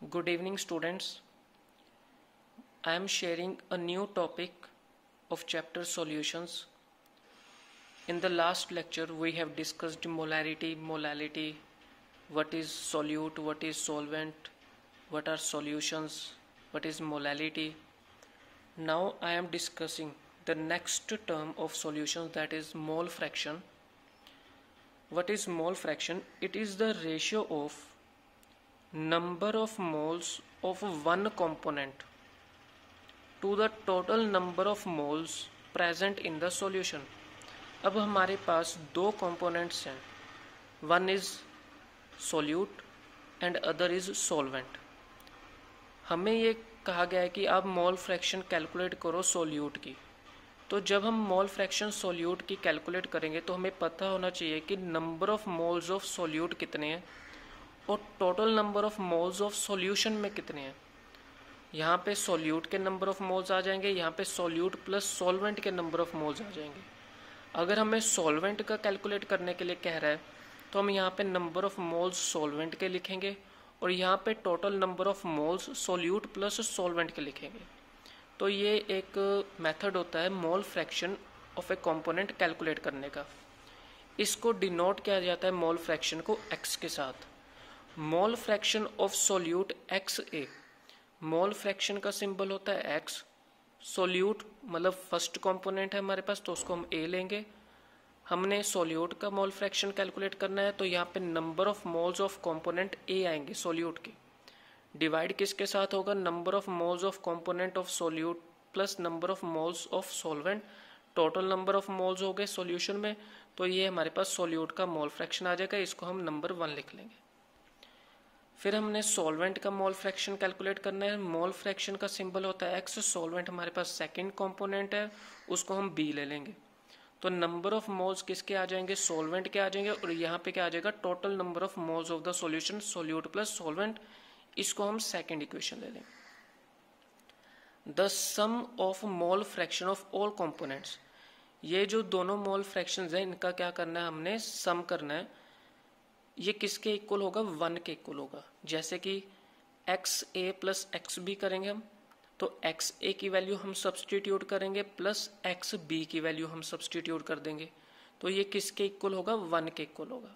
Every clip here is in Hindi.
Good evening, students. I am sharing a new topic of chapter solutions. In the last lecture, we have discussed molarity, molality, what is solute, what is solvent, what are solutions, what is molality. Now I am discussing the next term of solutions, that is mole fraction. What is mole fraction? It is the ratio of number of moles of one component to the total number of moles present in the solution. अब हमारे पास दो components हैं, one is solute and other is solvent. हमें ये कहा गया है कि आप मोल फ्रैक्शन कैलकुलेट करो सोल्यूट की. तो जब हम मोल फ्रैक्शन सोल्यूट की कैलकुलेट करेंगे तो हमें पता होना चाहिए कि number of moles of solute कितने हैं और total number of moles of solution में कितने हैं. यहाँ पे सोल्यूट के नंबर ऑफ मोल्स आ जाएंगे, यहाँ पे सोल्यूट प्लस सॉल्वेंट के नंबर ऑफ मोल्स आ जाएंगे. अगर हमें सॉल्वेंट का कैलकुलेट करने के लिए कह रहा है तो हम यहाँ पे नंबर ऑफ मोल्स सॉल्वेंट के लिखेंगे और यहाँ पे total number of moles solute plus solvent के लिखेंगे. तो ये एक मेथड होता है मोल fraction of A component calculate करने का. इसको डिनोट किया जाता है मोल फ्रैक्शन को x के साथ. मोल fraction of solute XA. Mole fraction का सिंबल होता है x. सोल्यूट मतलब फर्स्ट कंपोनेंट है हमारे पास तो उसको हम A लेंगे. हमने सोल्यूट का मोल फ्रैक्शन कैलकुलेट करना है तो यहाँ पे number of moles of component A आएंगे सोल्यूट के. डिवाइड किसके साथ होगा? Number of moles of component of solute plus number of moles of solvent. Total number of moles हो गए सॉल्यूशन में, तो ये हमारे पास सोल्यूट का मोल फ्रैक्शन आ जाएगा. इसको हम नंबर 1 लिख लेंगे. फिर हमने सॉल्वेंट का मोल फ्रैक्शन कैलकुलेट करना है. मोल फ्रैक्शन का सिंबल होता है x. सॉल्वेंट हमारे पास सेकंड कंपोनेंट है, उसको हम b ले लेंगे. तो नंबर ऑफ मोल्स किसके आ जाएंगे? सॉल्वेंट के आ जाएंगे. और यहाँ पे क्या आ जाएगा? Total number of moles of the solution solute plus solvent. इसको हम सेकंड इक्वेशन ले लेंगे. The sum of mole fraction of all components. ये जो दोनों मोल फ्रैक्शंस हैं इनका क्या करना है? हमने सम करना है. ये किसके इक्वल होगा? 1 के इक्वल होगा. जैसे कि XA प्लस XB करेंगे हम तो XA की वैल्यू हम सब्सटीट्यूट करेंगे प्लस XB की वैल्यू हम सब्सटीट्यूट कर देंगे. तो ये किसके इक्वल होगा? 1 के इक्वल होगा.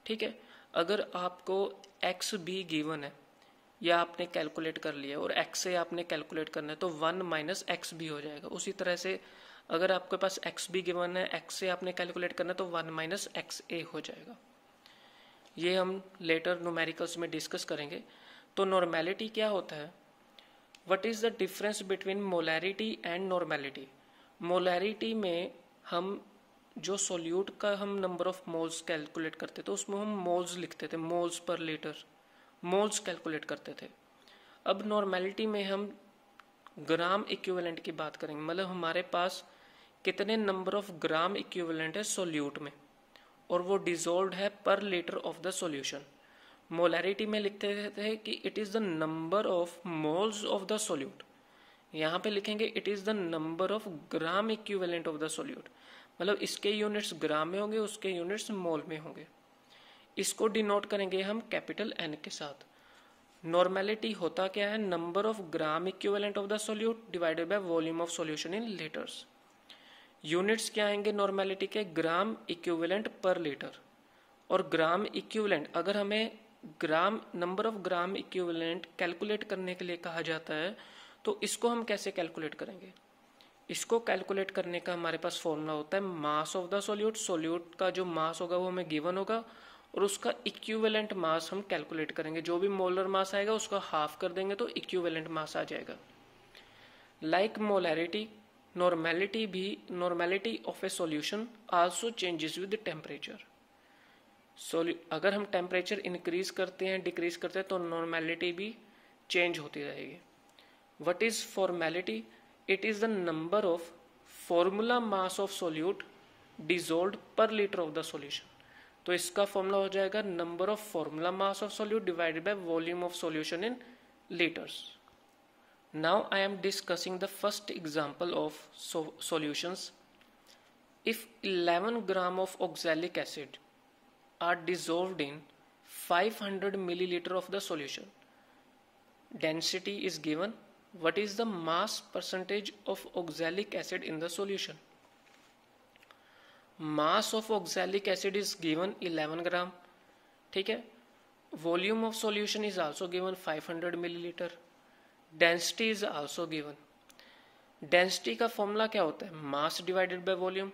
ठीक है. अगर आपको XB गिवन है या आपने कैलकुलेट कर लिया और XA आपने कैलकुलेट करना है तो 1 माइनस XB हो जाएगा. उसी तरह से अगर आपके पास XB गिवन है, XA आपने कैलकुलेट करना है तो 1 माइनस XA हो जाएगा. ये हम लेटर न्यूमेरिकल्स में डिस्कस करेंगे. तो नॉर्मेलिटी क्या होता है? What is the difference between molarity and normality? Molarity में हम जो सोल्यूट का हम नंबर ऑफ मोल्स कैलकुलेट करते थे उसमें हम मोल्स लिखते थे, moles per litre, moles calculate करते थे. अब नॉर्मेलिटी में हम ग्राम इक्विवेलेंट की बात करेंगे. मतलब हमारे पास कितने नंबर ऑफ ग्राम इक्विवेलेंट है सोल्यूट में और वो डिजोल्व है पर litre of the solution. Molarity में लिखते थे कि it is the number of moles of the solute. यहाँ पे लिखेंगे it is the number of gram equivalent of the solute. मतलब इसके यूनिट्स ग्राम में होंगे, उसके यूनिट्स मोल में होंगे. इसको डिनोट करेंगे हम कैपिटल N के साथ. नॉर्मेलिटी होता क्या है? Number of gram equivalent of the solute divided by volume of solution in litres. Units क्या आएंगे नॉर्मेलिटी के? Gram equivalent per litre. और ग्राम इक्विवेलेंट अगर हमें gram number of gram equivalent calculate करने के लिए कहा जाता है तो इसको हम कैसे कैलकुलेट करेंगे? इसको कैलकुलेट करने का हमारे पास फॉर्मूला होता है mass of the solute. Solute का जो मास होगा वो हमें गिवन होगा और उसका इक्विवेलेंट मास हम कैलकुलेट करेंगे. जो भी मोलर मास आएगा उसका हाफ कर देंगे तो इक्विवेलेंट मास आ जाएगा. Like molarity, normality of A solution also changes with temperature. अगर हम टेम्परेचर इंक्रीज करते हैं डिक्रीज करते हैं तो नॉर्मेलिटी भी चेंज होती रहेगी. What is formality? It is the number of formula mass of solute dissolve पर लीटर ऑफ द सॉल्यूशन. तो इसका फॉर्मूला हो जाएगा number of formula mass of solute divided by volume of solution in litres. Now I am discussing the first example of solutions. If 11 gram of oxalic acid are dissolved in 500 milliliter of the solution, density is given. What is the mass percentage of oxalic acid in the solution? Mass of oxalic acid is given 11 gram. ठीक है. Volume of solution is also given 500 milliliter. Density is also given. Density का फॉर्मूला क्या होता है? Mass divided by volume.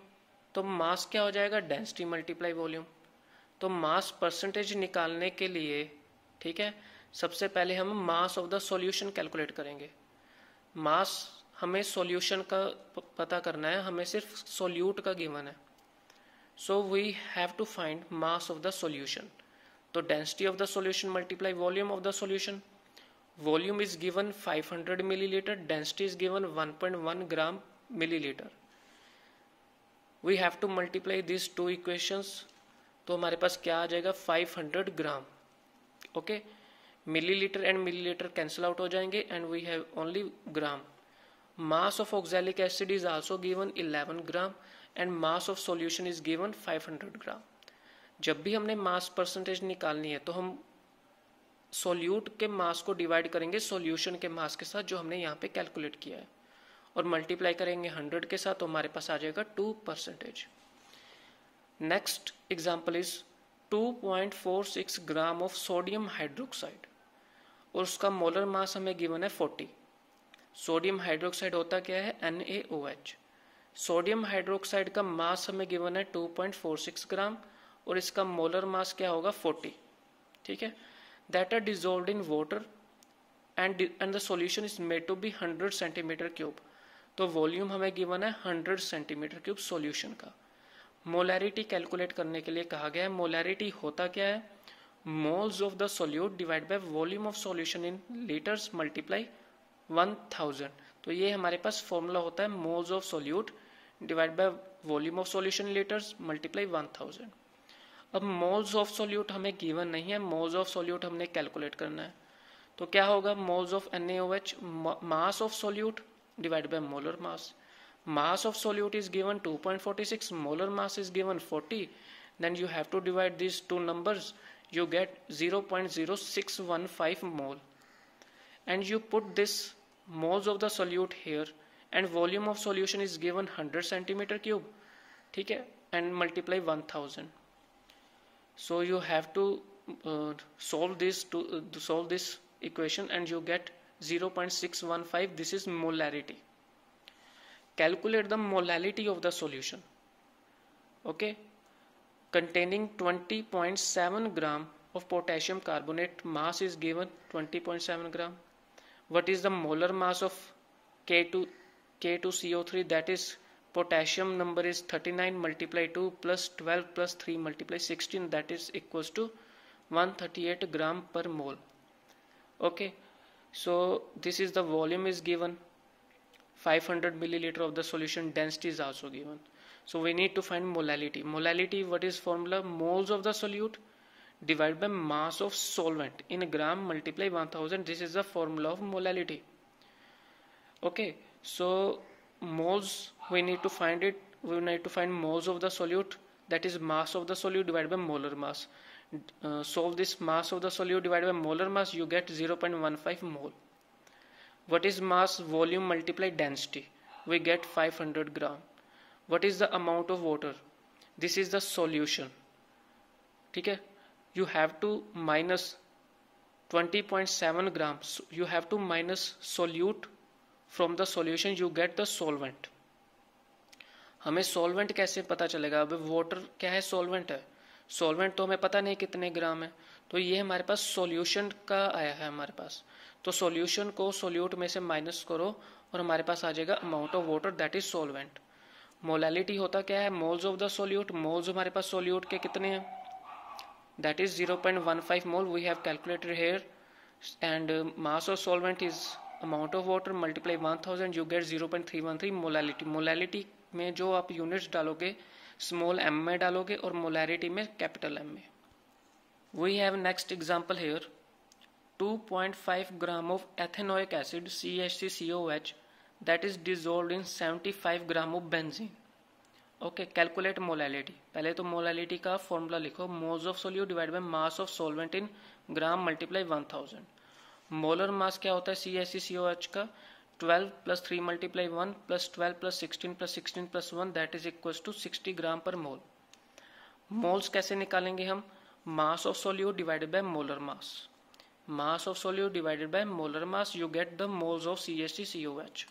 तो मास क्या हो जाएगा? Density multiply volume. तो मास परसेंटेज निकालने के लिए, ठीक है, सबसे पहले हम मास ऑफ द सॉल्यूशन कैलकुलेट करेंगे. मास हमें सॉल्यूशन का पता करना है, हमें सिर्फ सोल्यूट का गिवन है. So we have to find mass of the solution. तो density of the solution multiply volume of the solution. Volume is given 500 milliliter, density is given 1.1 gram milliliter. We have to multiply these two equations. तो हमारे पास क्या आ जाएगा? 500 gram. Okay, millilitre and millilitre cancel out हो जाएंगे and we have only gram. Mass of oxalic acid is also given 11 gram and mass of solution is given 500 gram. जब भी हमने मास परसेंटेज निकालनी है तो हम सोल्यूट के मास को डिवाइड करेंगे सॉल्यूशन के मास के साथ जो हमने यहाँ पे कैलकुलेट किया है और मल्टीप्लाई करेंगे 100 के साथ, तो हमारे पास आ जाएगा 2%. Next example is 2.46 gram of sodium hydroxide और उसका मोलर मास हमें गिवन है 40. सोडियम हाइड्रोक्साइड होता क्या है? NaOH. सोडियम हाइड्रोक्साइड का मास हमें गिवन है 2.46 ग्राम और इसका मोलर मास क्या होगा? 40. ठीक है. That are dissolved in water and the solution is made to be 100 centimeter cube. तो वॉल्यूम हमें गिवन है 100 सेंटीमीटर क्यूब सॉल्यूशन का. मोलैरिटी कैलकुलेट करने के लिए कहा गया है. मोलैरिटी होता क्या है? Moles of the solute divide by volume of solution in litres multiply 1000. तो ये हमारे पास फॉर्मूला होता है moles of solute divide by volume of solution litres multiply 1000. अब मोल्स ऑफ सोल्यूट हमें गिवन नहीं है, मोल्स ऑफ सोल्यूट हमने कैलकुलेट करना है. तो क्या होगा? Moles of NaOH, mass of solute divide by molar mass. Mass of solute is given 2.46, molar mass is given 40. Then you have to divide this two numbers, you get 0.0615 mole and you put this moles of the solute here and volume of solution is given 100 centimeter cube. ठीक है, and multiply 1000. So you have to solve this equation and you get 0.615. This is molarity. Calculate the molality of the solution. Okay, containing 20.7 gram of potassium carbonate. Mass is given 20.7 gram. What is the molar mass of K2CO3? That is potassium number is 39 multiply 2 plus 12 plus 3 multiply 16, that is equals to 138 gram per mole. Okay, so this is the volume is given 500 milliliter of the solution. Density is also given. So we need to find molality. Molality, what is formula? Moles of the solute divided by mass of solvent in gram multiply 1000. This is the formula of molality. Okay, so moles, we need to find it. We need to find moles of the solute, that is mass of the solute divided by molar mass. Solve this mass of the solute divided by molar mass, you get 0.15 mole. What is mass? Volume multiply density, we get 500 gram. What is the amount of water? This is the solution. ठीक है, you have to minus 20.7 grams. You have to minus solute from the solution, you get the solvent. हमें solvent कैसे पता चलेगा? अब water क्या है? solvent है. solvent तो हमें पता नहीं कितने ग्राम है, तो ये हमारे पास solution का आया है हमारे पास. तो solution को solute में से माइनस करो और हमारे पास आ जाएगा amount of water, that is solvent. Molality होता क्या है? moles of the solute. moles हमारे पास solute के कितने हैं? that is 0.15 mole we have calculated here, and mass of solvent is amount of water multiply 1000, you get 0.313 molality. molality में जो आप यूनिट्स डालोगे स्मॉल m में डालोगे और molarity में कैपिटल M में. we have next example here. 2.5 gram of ethanoic acid CHCCOH that is dissolved in 75 gram of benzene. Okay, calculate molality. पहले तो molality का फॉर्मूला लिखो, moles of solute divided by mass of solvent in gram multiply 1000. Molar mass क्या होता है CaCO2 का 12 + 3 × 1 + 12 + 16 + 16 + 1 दैट इज इक्वल टू 60 ग्राम पर मोल। मोल्स कैसे निकालेंगे हम? मास of solute divided bye molar mass. Mass of solute divided bye molar mass, you get the moles of CaCO2.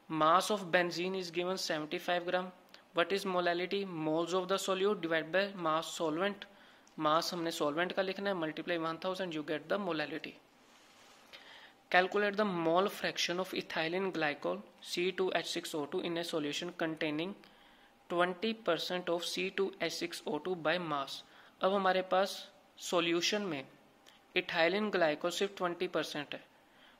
Mass of benzene is given 75 gram. What is molality? Moles of the solute divided by mass solvent. मास हमने सॉल्वेंट का लिखना है, multiply 1000, you get the molality. Calculate the mole fraction of ethylene glycol C2H6O2 in a solution containing 20% of C2H6O2 by mass. अब हमारे पास सॉल्यूशन में इथाइलिन ग्लाइकोल सिर्फ 20% है,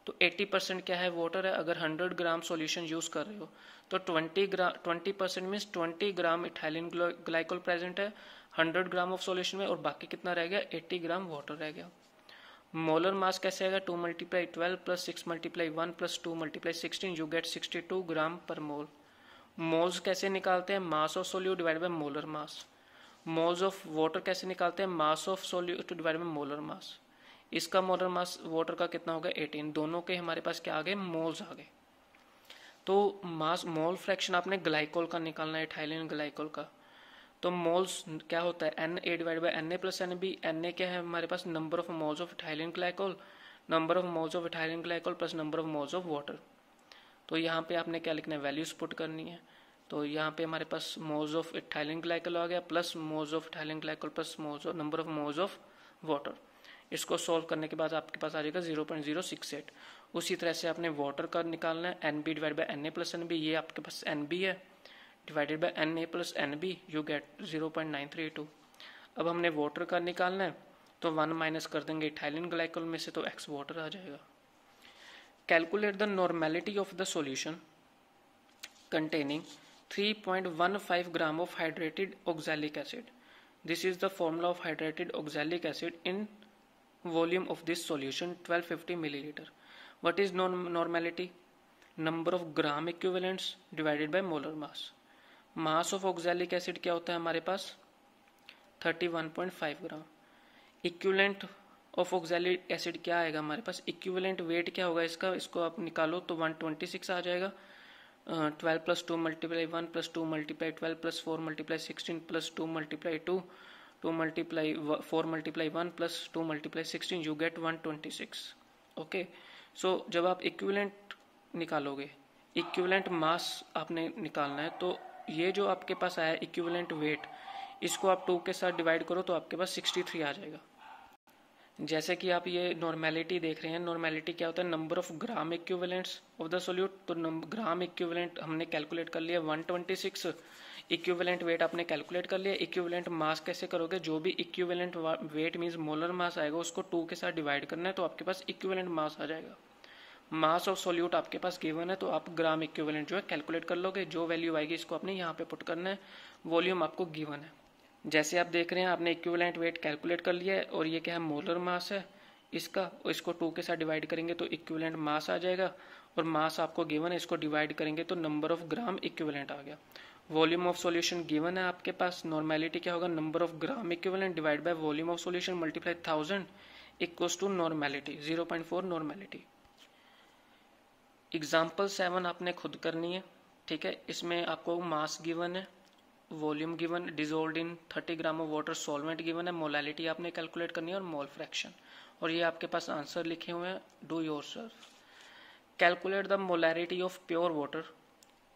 तो 80% क्या है? वाटर है। अगर 100 ग्राम सॉल्यूशन यूज कर रहे हो तो 20% मीन्स 20 ग्राम इथाइलिन ग्लाइकोल प्रेजेंट है 100 ग्राम ऑफ सॉल्यूशन में, और बाकी कितना रह गया? 80 ग्राम वाटर रह गया। मोलर मास कैसे आएगा? 2 × 12 + 6 × 1 + 2 × 16, यू गेट 62 ग्राम पर मोल। मोल्स कैसे निकालते हैं? मास of solute divide by molar mass. Moles of water कैसे निकालते हैं? मास of solute divide by molar मास। इसका मोलर मास वाटर का कितना होगा? 18। दोनों के हमारे पास क्या आ गए? मोल्स आ गए। तो मास मोल फ्रैक्शन आपने ग्लाइकोल का निकालना है, इथाइलिन ग्लाइकोल का। तो मोल्स क्या होता है? Na divide by Na + Nb। Na क्या है हमारे पास? Number of moles of ethylene glycol, number of moles of ethylene glycol plus number of moles of water. तो यहाँ पे आपने क्या लिखना है? वैल्यूज पुट करनी है। तो यहाँ पे हमारे पास मोल्स ऑफ इथाइलिन ग्लाइकोल आ गया plus moles of ethylene glycol plus moles of number of moles of water. इसको सॉल्व करने के बाद आपके पास आ जाएगा 0.068। उसी तरह से आपने वाटर का निकालना है, Nb divide by Na + Nb। ये आपके पास Nb है, divided by Na + Nb, you get 0.932। अब हमने वाटर का निकालना है, तो 1 माइनस कर देंगे इथाइलिन ग्लाइकोल में से, तो x वाटर आ जाएगा। Calculate the normality of the solution containing 3.15 gram of hydrated oxalic acid. This is the formula of hydrated oxalic acid in volume of this solution 1250 milliliter. What is normality? Number of gram equivalents divided by molar mass. Mass of oxalic acid क्या होता है हमारे पास? 31.5 ग्राम। इक्विवेलेंट ऑफ ऑक्सैलिक एसिड क्या आएगा हमारे पास? इक्विवेलेंट वेट क्या होगा इसका? इसको आप निकालो तो 126 आ जाएगा। 12 + 2 × 1 + 2 × 12 + 4 × 16 + 2 × 2 2 × 4 × 1 + 2 × 16, यू गेट 126। ओके, सो जब आप इक्विवेलेंट निकालोगे, इक्विवेलेंट मास आपने निकालना है, तो ये जो आपके पास आया इक्विवेलेंट वेट, इसको आप 2 के साथ डिवाइड करो तो आपके पास 63 आ जाएगा। जैसे कि आप ये नॉर्मेलिटी देख रहे हैं, नॉर्मेलिटी क्या होता है? Number of gram equivalents of the solute. तो ग्राम इक्विवेलेंट हमने कैलकुलेट कर लिया 126, इक्विवेलेंट वेट आपने कैलकुलेट कर लिया। इक्विवेलेंट मास कैसे करोगे? जो भी equivalent weight means molar mass आएगा उसको 2 के साथ डिवाइड करना है, तो आपके पास इक्विवेलेंट मास आ जाएगा। मास ऑफ सोल्यूट आपके पास गिवन है, तो आप ग्राम इक्विवेलेंट जो है कैलकुलेट कर लोगे। जो वैल्यू आएगी इसको आपने यहाँ पे पुट करना है। वॉल्यूम आपको गिवन है। जैसे आप देख रहे हैं, आपने इक्विवेलेंट वेट कैलकुलेट कर लिया है, और ये क्या है? मोलर मास है इसका, और इसको 2 के साथ डिवाइड करेंगे तो इक्विवेलेंट मास आ जाएगा, और मास आपको गिवन है, इसको डिवाइड करेंगे तो नंबर ऑफ ग्राम इक्विवेलेंट आ गया। वॉल्यूम ऑफ सॉल्यूशन गिवन है आपके पास। नॉर्मेलिटी क्या होगा? Number of gram equivalent divide by volume of solution multiply 1000 equals to normality 0.4 normality. Example 7 आपने खुद करनी है, ठीक है। इसमें आपको मास गिवन है, volume given, dissolved in 30 gram of water solvent given है, मोलालिटी आपने कैलकुलेट करनी है और मोल फ्रैक्शन, और ये आपके पास आंसर लिखे हुए हैं। Do yourself. Calculate the molarity of pure water.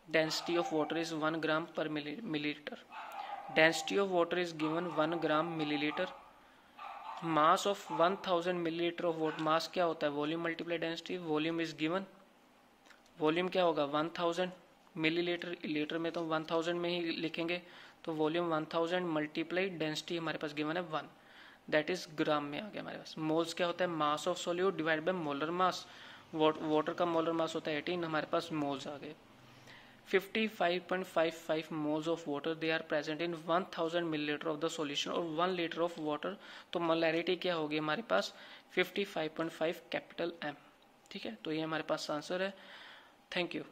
Density of water is 1 gram per millilitre. Density of water is given 1 gram millilitre. Mass of 1000 millilitre of water, mass क्या होता है? Volume multiply density. Volume is given, volume क्या होगा? 1000 मिलीलीटर, लीटर में तो 1000 में ही लिखेंगे, तो वॉल्यूम 1000 मल्टीप्लाई डेंसिटी हमारे पास गिवन है 1, दैट इज ग्राम में आ गया हमारे पास। मोल्स क्या होता है? Mass of solute divide by molar mass. Water का मोलर मास होता है 18, हमारे पास मोल्स आ गए। 55.55 moles of water they are present in 1000 millilitre of the solution और 1 लीटर ऑफ वाटर। तो मोलैरिटी क्या होगी हमारे पास? 55.5 कैपिटल M, ठीक है। तो ये हमारे पास आंसर है। Thank you.